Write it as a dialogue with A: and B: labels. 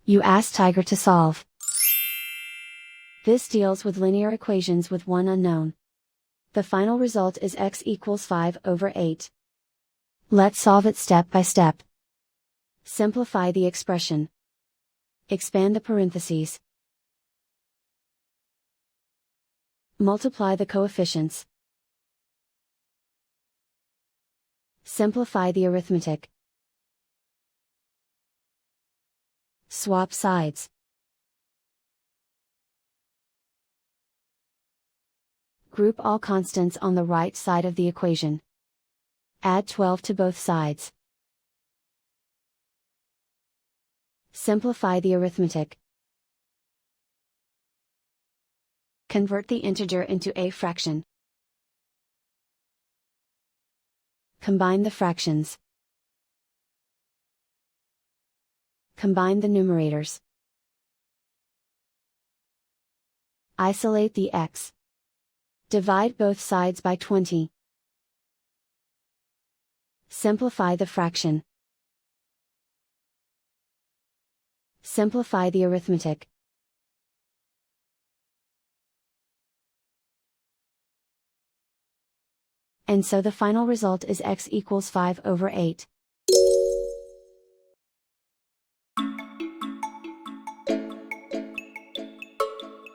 A: You ask Tiger to solve. This deals with linear equations with one unknown. The final result is x equals 5/8. Let's solve it step by step. Simplify the expression. Expand the parentheses. Multiply the coefficients. Simplify the arithmetic. Swap sides. Group all constants on the right side of the equation. Add 12 to both sides. Simplify the arithmetic. Convert the integer into a fraction. Combine the fractions. Combine the numerators. Isolate the x. Divide both sides by 20. Simplify the fraction. Simplify the arithmetic. And so the final result is x equals 5/8.